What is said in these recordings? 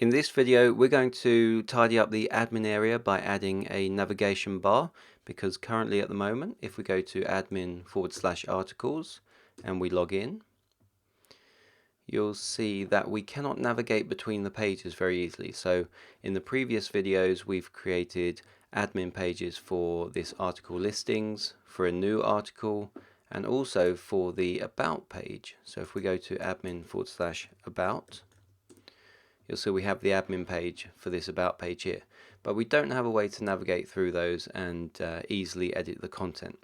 In this video, we're going to tidy up the admin area by adding a navigation bar, because currently at the moment, if we go to admin/articles and we log in, you'll see that we cannot navigate between the pages very easily. So in the previous videos, we've created admin pages for this article listings, for a new article, and also for the about page. So if we go to admin/about, you'll see we have the admin page for this about page here, but we don't have a way to navigate through those and easily edit the content.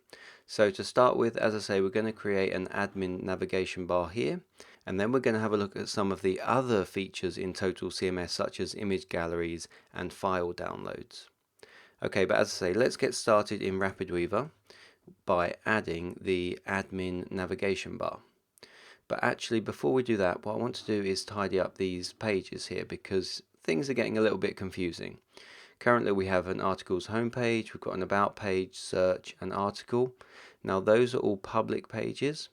So to start with, as I say, we're going to create an admin navigation bar here, and then we're going to have a look at some of the other features in Total CMS, such as image galleries and file downloads. Okay, but as I say, let's get started in RapidWeaver by adding the admin navigation bar. But actually, before we do that, what I want to do is tidy up these pages here, because things are getting a little bit confusing. Currently we have an articles homepage, we've got an about page, search, and article. Now those are all public pages,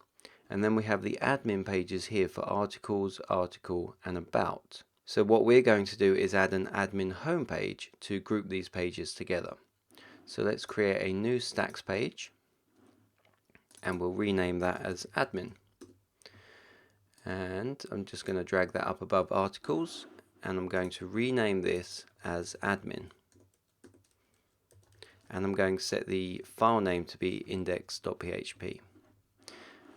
and then we have the admin pages here for articles, article, and about. So what we're going to do is add an admin homepage to group these pages together. So let's create a new stacks page, and we'll rename that as admin. And I'm just going to drag that up above articles, and I'm going to rename this as admin. And I'm going to set the file name to be index.php.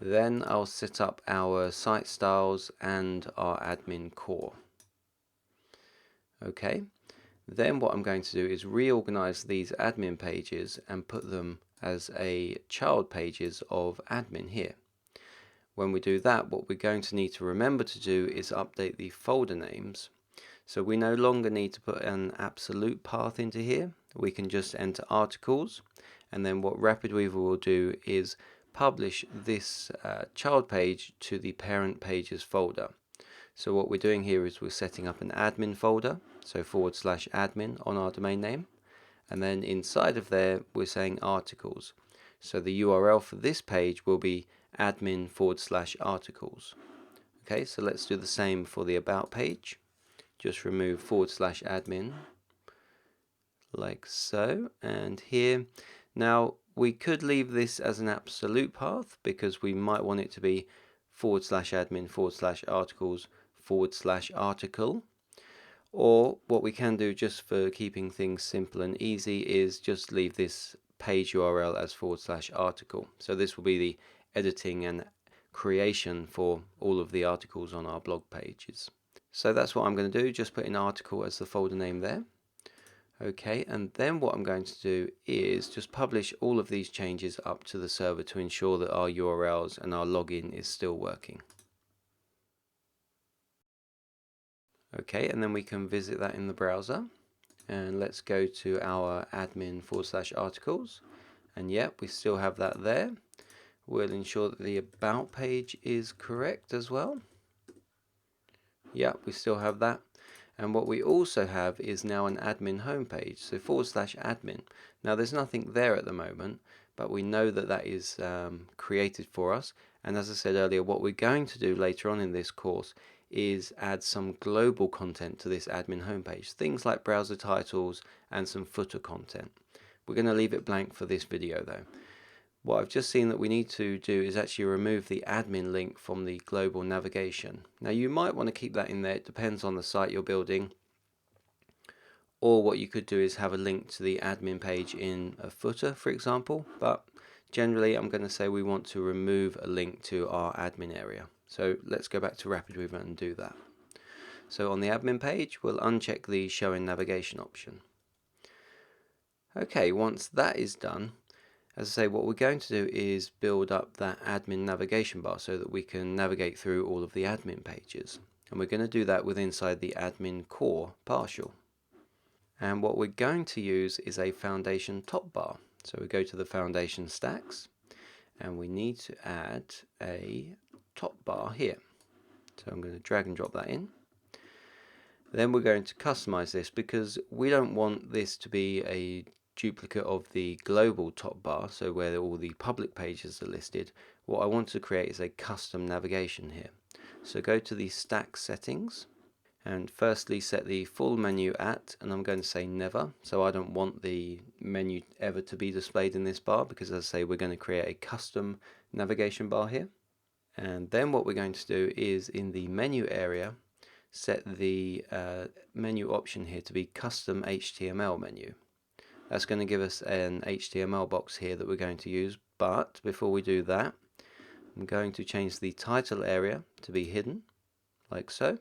Then I'll set up our site styles and our admin core. Okay, then what I'm going to do is reorganize these admin pages and put them as a child pages of admin here. When we do that, what we're going to need to remember to do is update the folder names. So we no longer need to put an absolute path into here. We can just enter articles, and then what RapidWeaver will do is publish this child page to the parent pages folder. So what we're doing here is we're setting up an admin folder, so /admin on our domain name, and then inside of there we're saying articles. So the URL for this page will be admin/articles. Okay, so let's do the same for the about page. Just remove /admin like so, and here. Now we could leave this as an absolute path, because we might want it to be /admin/articles /article, or what we can do just for keeping things simple and easy is just leave this page URL as /article. So this will be the editing and creation for all of the articles on our blog pages. So that's what I'm going to do, just put in article as the folder name there. Okay, and then what I'm going to do is just publish all of these changes up to the server to ensure that our URLs and our login is still working. Okay, and then we can visit that in the browser, and let's go to our admin/articles, and yep, we still have that there. We'll ensure that the about page is correct as well. Yep, we still have that. And what we also have is now an admin homepage, so /admin. Now there's nothing there at the moment, but we know that that is created for us. And as I said earlier, what we're going to do later on in this course is add some global content to this admin homepage, things like browser titles and some footer content. We're going to leave it blank for this video though. What I've just seen that we need to do is actually remove the admin link from the global navigation. Now you might want to keep that in there, it depends on the site you're building. Or what you could do is have a link to the admin page in a footer, for example. But generally I'm going to say we want to remove a link to our admin area. So let's go back to RapidWeaver and do that. So on the admin page, we'll uncheck the show in navigation option. Okay, once that is done, as I say, what we're going to do is build up that admin navigation bar so that we can navigate through all of the admin pages. And we're going to do that with inside the admin core partial. And what we're going to use is a foundation top bar. So we go to the foundation stacks, and we need to add a top bar here. So I'm going to drag and drop that in. Then we're going to customize this, because we don't want this to be a duplicate of the global top bar, so where all the public pages are listed. What I want to create is a custom navigation here. So go to the stack settings, And firstly set the full menu at, and I'm going to say never, so I don't want the menu ever to be displayed in this bar, because as I say, we're going to create a custom navigation bar here. And then what we're going to do is in the menu area set the menu option here to be custom HTML menu. That's going to give us an HTML box here that we're going to use, but before we do that, I'm going to change the title area to be hidden, like so.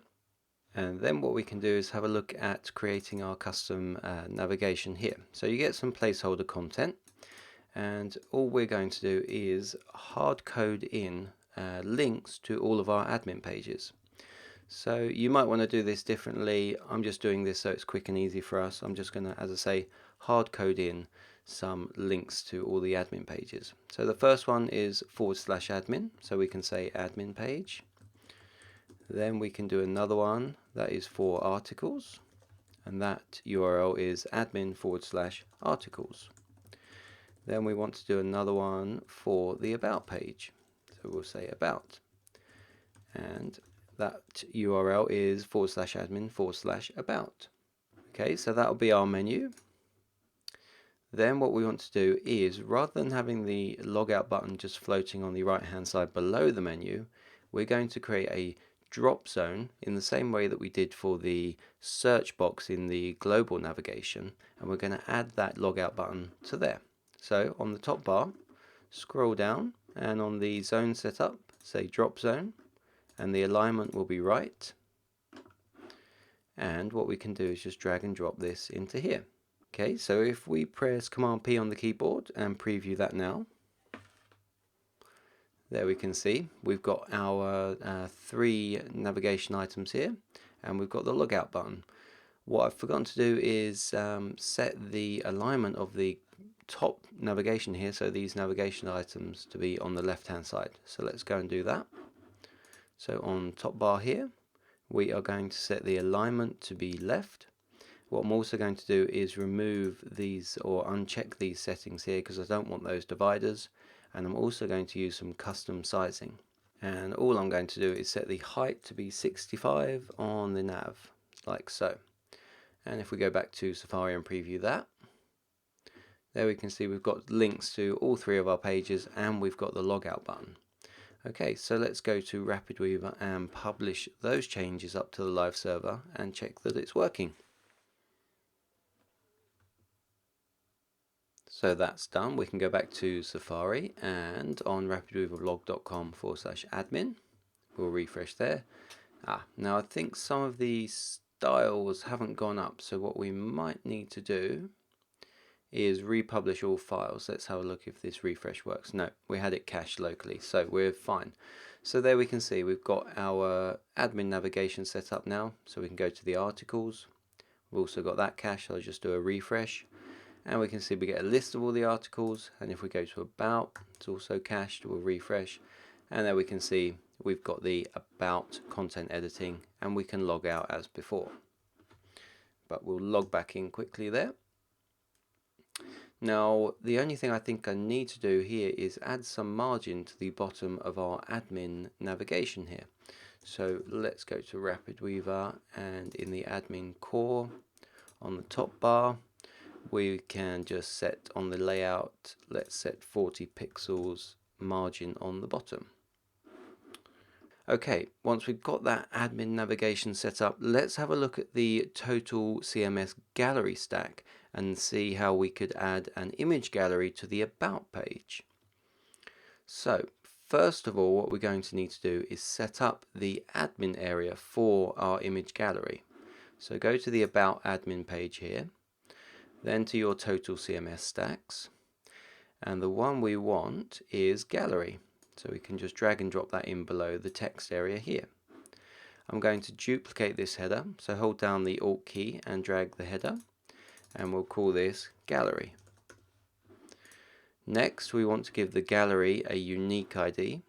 And then what we can do is have a look at creating our custom navigation here. So you get some placeholder content, and all we're going to do is hard code in links to all of our admin pages. So you might want to do this differently. I'm just doing this so it's quick and easy for us. I'm just going to, as I say, hard code in some links to all the admin pages. So the first one is /admin, so we can say admin page. Then we can do another one that is for articles, and that URL is admin/articles. Then we want to do another one for the about page, so we'll say about, and that URL is /admin/about. Okay, so that'll be our menu. Then what we want to do is, rather than having the logout button just floating on the right hand side below the menu, we're going to create a drop zone in the same way that we did for the search box in the global navigation, and we're going to add that logout button to there. So on the top bar, scroll down, and on the zone setup, say drop zone, and the alignment will be right. And what we can do is just drag and drop this into here. Okay, so if we press Command P on the keyboard and preview that now, there we can see we've got our 3 navigation items here, and we've got the logout button. What I've forgotten to do is set the alignment of the top navigation here, so these navigation items to be on the left hand side. So let's go and do that. So on top bar here, we are going to set the alignment to be left. What I'm also going to do is remove these or uncheck these settings here, because I don't want those dividers. And I'm also going to use some custom sizing. And all I'm going to do is set the height to be 65 on the nav, like so. And if we go back to Safari and preview that, there we can see we've got links to all 3 of our pages, and we've got the logout button. Okay, so let's go to RapidWeaver and publish those changes up to the live server and check that it's working. So that's done. We can go back to Safari, and on rapidweaverblog.com/admin, we'll refresh there. Now I think some of the styles haven't gone up, so what we might need to do is republish all files. Let's have a look if this refresh works. No, we had it cached locally, so we're fine. So there we can see we've got our admin navigation set up now, so we can go to the articles. We've also got that cached. I'll just do a refresh. And we can see we get a list of all the articles, and if we go to about, it's also cached. We'll refresh, and there we can see we've got the about content editing, and we can log out as before. But we'll log back in quickly there. Now the only thing I think I need to do here is add some margin to the bottom of our admin navigation here. So let's go to RapidWeaver, and in the admin core on the top bar, we can just set on the layout, let's set 40 pixels margin on the bottom. Okay, once we've got that admin navigation set up, let's have a look at the total CMS gallery stack and see how we could add an image gallery to the about page. So first of all, what we're going to need to do is set up the admin area for our image gallery. So go to the about admin page here, then to your total CMS stacks, and the one we want is gallery, so we can just drag and drop that in below the text area here. I'm going to duplicate this header, so hold down the Alt key and drag the header, and we'll call this gallery. Next, we want to give the gallery a unique ID,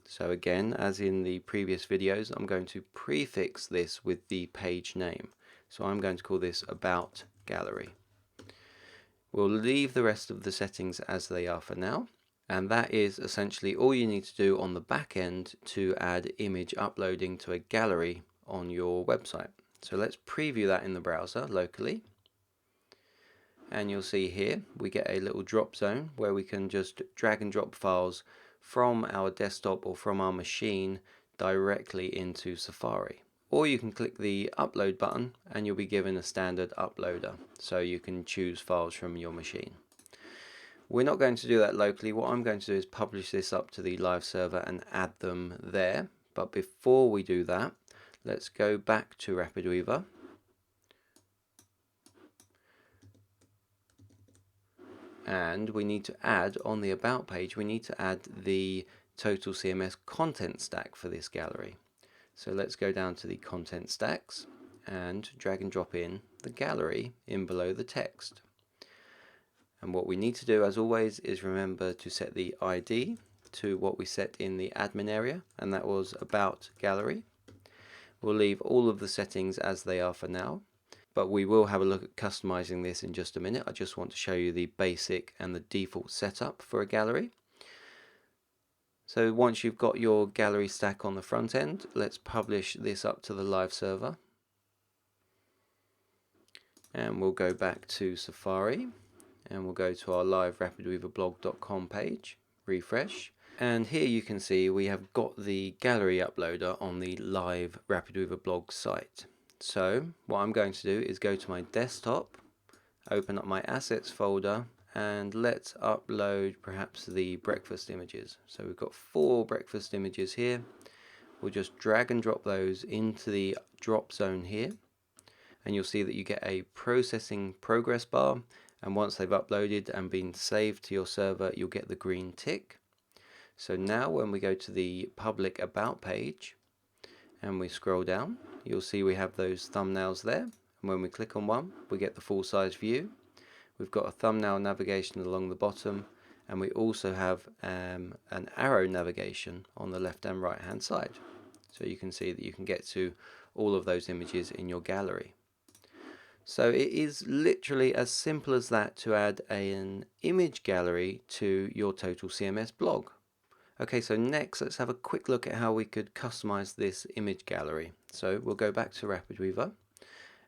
so again, as in the previous videos, I'm going to prefix this with the page name, so I'm going to call this about gallery. We'll leave the rest of the settings as they are for now, and that is essentially all you need to do on the back end to add image uploading to a gallery on your website. So let's preview that in the browser locally. And you'll see here we get a little drop zone where we can just drag and drop files from our desktop or from our machine directly into Safari. Or you can click the upload button and you'll be given a standard uploader, so you can choose files from your machine. We're not going to do that locally. What I'm going to do is publish this up to the live server and add them there. But before we do that, let's go back to RapidWeaver. And we need to add, on the About page, we need to add the total CMS content stack for this gallery. So let's go down to the content stacks and drag and drop in the gallery in below the text. And what we need to do, as always, is remember to set the ID to what we set in the admin area, and that was About Gallery. We'll leave all of the settings as they are for now, but we will have a look at customizing this in just a minute. I just want to show you the basic and the default setup for a gallery. So once you've got your gallery stack on the front end, let's publish this up to the live server. And we'll go back to Safari and we'll go to our live rapidweaverblog.com page, refresh. And here you can see we have got the gallery uploader on the live RapidWeaver blog site. So what I'm going to do is go to my desktop, open up my assets folder, and let's upload perhaps the breakfast images. So we've got 4 breakfast images here. We'll just drag and drop those into the drop zone here, and you'll see that you get a processing progress bar, and once they've uploaded and been saved to your server, you'll get the green tick. So now when we go to the public About page and we scroll down, you'll see we have those thumbnails there, and when we click on one we get the full size view. We've got a thumbnail navigation along the bottom, and we also have an arrow navigation on the left and right hand side, so you can see that you can get to all of those images in your gallery. So it is literally as simple as that to add an image gallery to your Total CMS blog. Okay, so next let's have a quick look at how we could customize this image gallery. So we'll go back to RapidWeaver,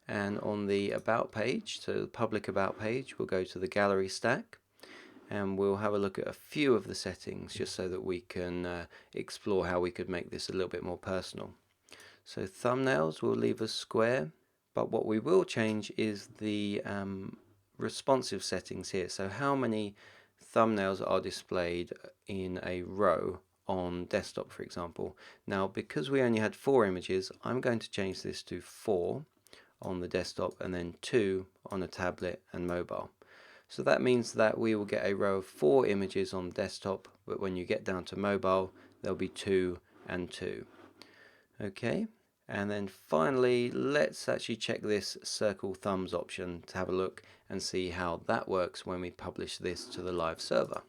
and on the About page, so the public About page, we'll go to the gallery stack and we'll have a look at a few of the settings just so that we can explore how we could make this a little bit more personal. So thumbnails we'll leave as square, but what we will change is the responsive settings here. So how many thumbnails are displayed in a row on desktop, for example. Now because we only had 4 images, I'm going to change this to 4 on the desktop and then 2 on a tablet and mobile. So that means that we will get a row of 4 images on desktop, but when you get down to mobile there'll be 2 and 2. Okay, and then finally let's actually check this circle thumbs option to have a look and see how that works when we publish this to the live server.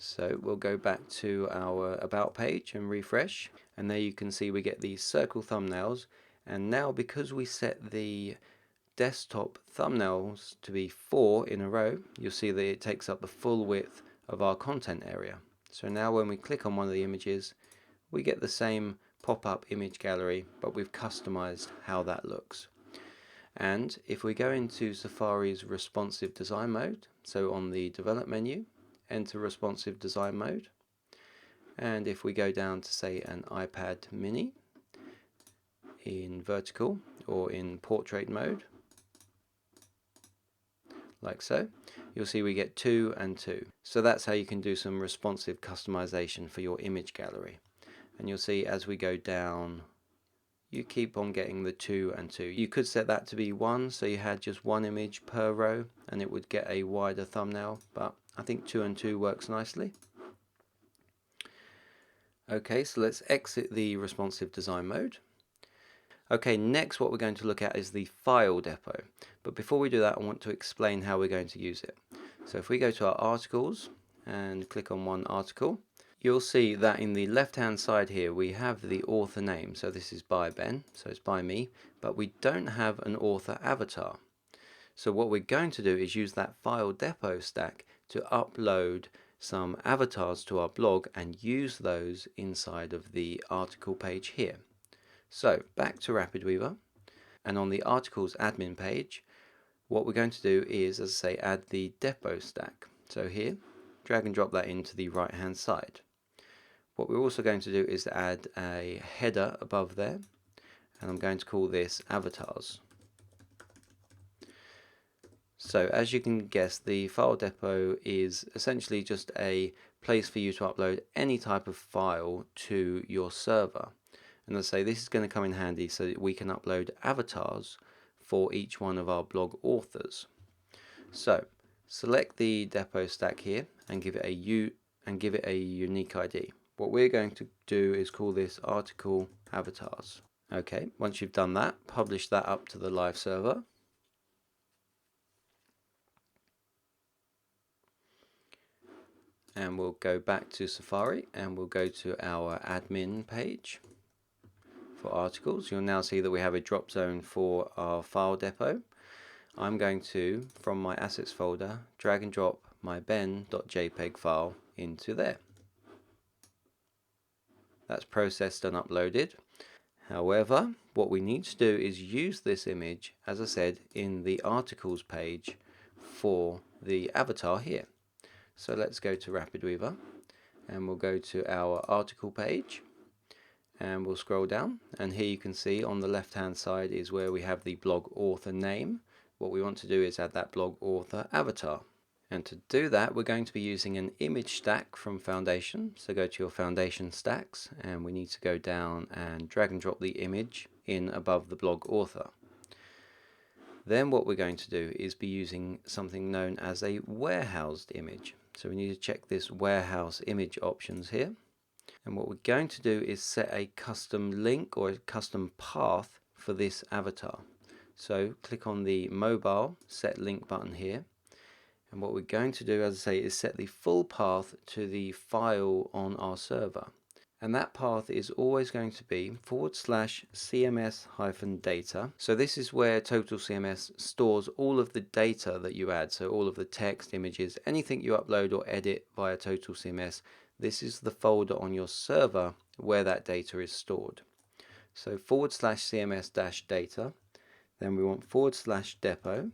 So we'll go back to our About page and refresh, and there you can see we get these circle thumbnails. And now because we set the desktop thumbnails to be 4 in a row, you'll see that it takes up the full width of our content area. So now when we click on one of the images, we get the same pop-up image gallery, but we've customized how that looks. And if we go into Safari's responsive design mode, so on the develop menu, enter responsive design mode, and if we go down to say an iPad mini in vertical or in portrait mode, like so, you'll see we get 2 and 2. So that's how you can do some responsive customization for your image gallery. And you'll see as we go down, you keep on getting the 2 and 2. You could set that to be 1, so you had just 1 image per row and it would get a wider thumbnail, but I think 2 and 2 works nicely. Okay, so let's exit the responsive design mode. Okay, next what we're going to look at is the file depot. But before we do that, I want to explain how we're going to use it. So if we go to our articles and click on one article, you'll see that in the left hand side here we have the author name. So this is by Ben, so it's by me, but we don't have an author avatar. So what we're going to do is use that file depot stack to upload some avatars to our blog and use those inside of the article page here. So back to RapidWeaver, and on the articles admin page, what we're going to do is, as I say, add the depot stack. So here, drag and drop that into the right hand side. What we're also going to do is add a header above there, and I'm going to call this avatars. So as you can guess, the file depot is essentially just a place for you to upload any type of file to your server. And as I say, this is going to come in handy so that we can upload avatars for each one of our blog authors. So select the depot stack here and give it a unique ID. What we're going to do is call this article avatars. Okay, once you've done that, publish that up to the live server. And we'll go back to Safari and we'll go to our admin page for articles. You'll now see that we have a drop zone for our file depot. I'm going to, from my assets folder, drag and drop my ben.jpg file into there. That's processed and uploaded. However, what we need to do is use this image, as I said, in the articles page for the avatar here. So let's go to RapidWeaver and we'll go to our article page and we'll scroll down, and here you can see on the left hand side is where we have the blog author name. What we want to do is add that blog author avatar, and to do that we're going to be using an image stack from Foundation. So go to your Foundation stacks and we need to go down and drag and drop the image in above the blog author. Then what we're going to do is be using something known as a warehoused image. So we need to check this warehouse image options here. And what we're going to do is set a custom link or a custom path for this avatar. So click on the mobile set link button here. And what we're going to do, as I say, is set the full path to the file on our server. And that path is always going to be /CMS-data. So this is where Total CMS stores all of the data that you add. So all of the text, images, anything you upload or edit via Total CMS. This is the folder on your server where that data is stored. So /CMS-data. Then we want /depot.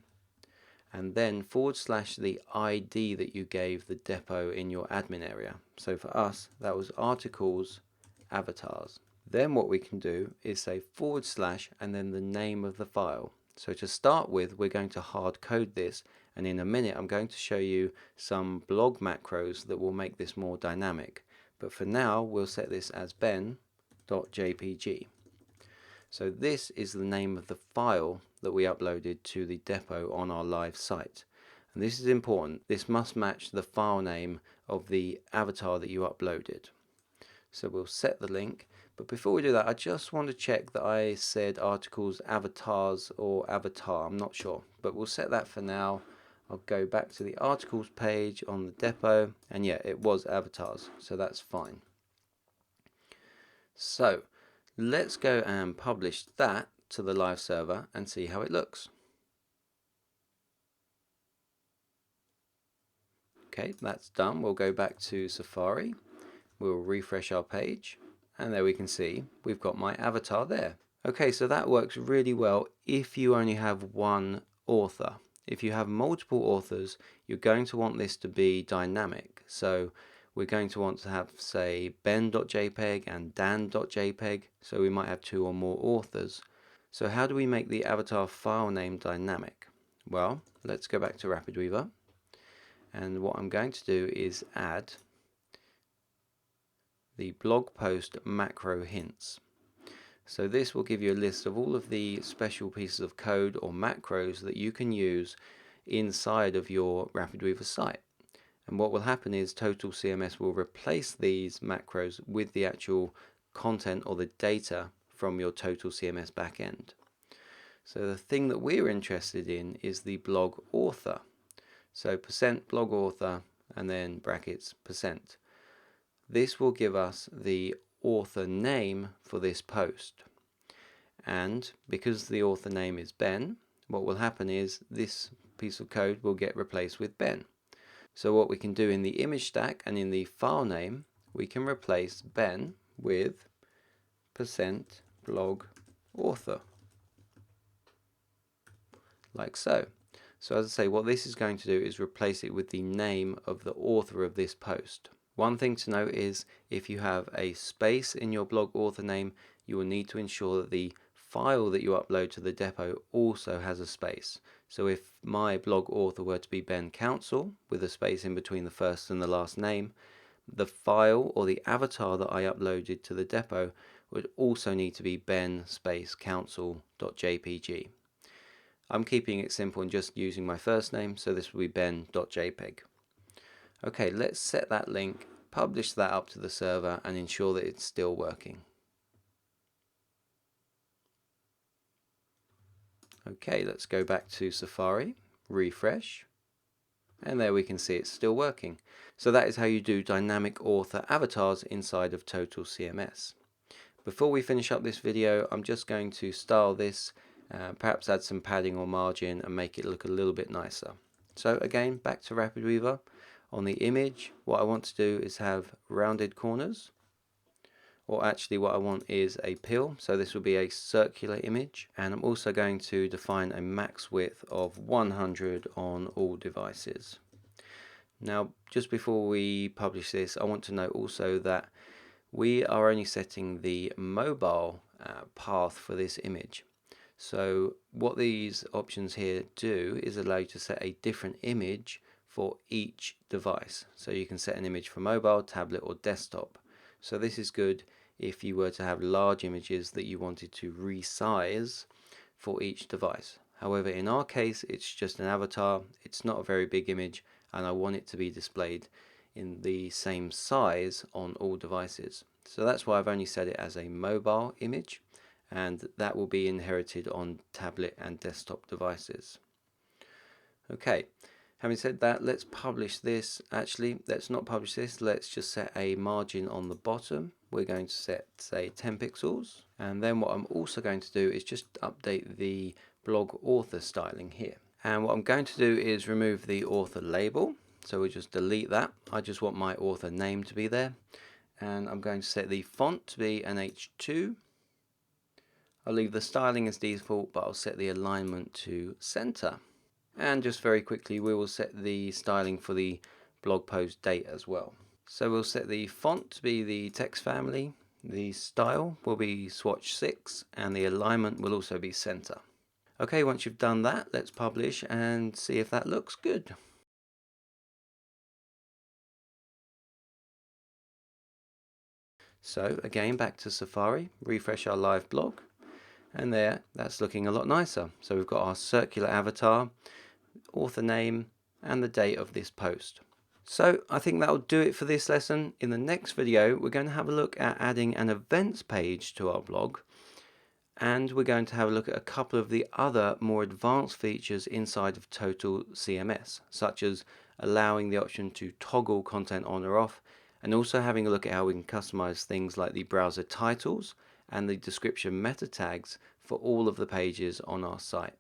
And then / the ID that you gave the depot in your admin area. So for us, that was articles avatars. Then what we can do is say / and then the name of the file. So to start with, we're going to hard code this, and in a minute I'm going to show you some blog macros that will make this more dynamic. But for now, we'll set this as ben.jpg. So this is the name of the file that we uploaded to the depot on our live site. And this is important. This must match the file name of the avatar that you uploaded. So we'll set the link. But before we do that, I just want to check that I said articles avatars or avatar. I'm not sure, but we'll set that for now. I'll go back to the articles page on the depot, and yeah, it was avatars, so that's fine. So let's go and publish that to the live server and see how it looks. Okay, that's done. We'll go back to Safari. We'll refresh our page, and there we can see we've got my avatar there. Okay, so that works really well if you only have one author. If you have multiple authors, you're going to want this to be dynamic. So we're going to want to have, say, ben.jpg and dan.jpg, so we might have 2 or more authors. So how do we make the avatar file name dynamic? Well, let's go back to RapidWeaver, and what I'm going to do is add the blog post macro hints. So this will give you a list of all of the special pieces of code or macros that you can use inside of your RapidWeaver site. And what will happen is Total CMS will replace these macros with the actual content or the data from your Total CMS backend. So the thing that we're interested in is the blog author. So %blog author and then brackets %. This will give us the author name for this post. And because the author name is Ben, what will happen is this piece of code will get replaced with Ben. So what we can do in the image stack and in the file name, we can replace Ben with %blog author, like so. So as I say, what this is going to do is replace it with the name of the author of this post. One thing to note is if you have a space in your blog author name, you will need to ensure that the file that you upload to the depot also has a space. So if my blog author were to be Ben Council with a space in between the first and the last name, the file or the avatar that I uploaded to the depot would also need to be ben space council.jpg. I'm keeping it simple and just using my first name, so this will be ben.jpg. Okay, let's set that link, publish that up to the server and ensure that it's still working. Okay, let's go back to Safari, refresh, and there we can see it's still working. So that is how you do dynamic author avatars inside of Total CMS. Before we finish up this video, I'm just going to style this, perhaps add some padding or margin and make it look a little bit nicer. So again, back to RapidWeaver. On the image, what I want to do is have rounded corners, or actually what I want is a pill, so this will be a circular image, and I'm also going to define a max width of 100 on all devices. Now, just before we publish this, I want to note also that we are only setting the mobile path for this image. So what these options here do is allow you to set a different image for each device. So you can set an image for mobile, tablet or desktop. So this is good if you were to have large images that you wanted to resize for each device. However, in our case, it's just an avatar. It's not a very big image, and I want it to be displayed in the same size on all devices. So that's why I've only set it as a mobile image, and that will be inherited on tablet and desktop devices. Okay, having said that, let's publish this. Actually, let's not publish this. Let's just set a margin on the bottom. We're going to set, say, 10 pixels. And then what I'm also going to do is just update the blog author styling here. And what I'm going to do is remove the author label. So we'll just delete that. I just want my author name to be there. And I'm going to set the font to be an H2. I'll leave the styling as default, but I'll set the alignment to center. And just very quickly, we will set the styling for the blog post date as well. So we'll set the font to be the text family, the style will be swatch 6, and the alignment will also be center. Okay, once you've done that, let's publish and see if that looks good. So again, back to Safari, refresh our live blog, and there, that's looking a lot nicer. So we've got our circular avatar, author name, and the date of this post. So I think that'll do it for this lesson. In the next video, we're going to have a look at adding an events page to our blog, and we're going to have a look at a couple of the other more advanced features inside of Total CMS, such as allowing the option to toggle content on or off, and also having a look at how we can customize things like the browser titles and the description meta tags for all of the pages on our site.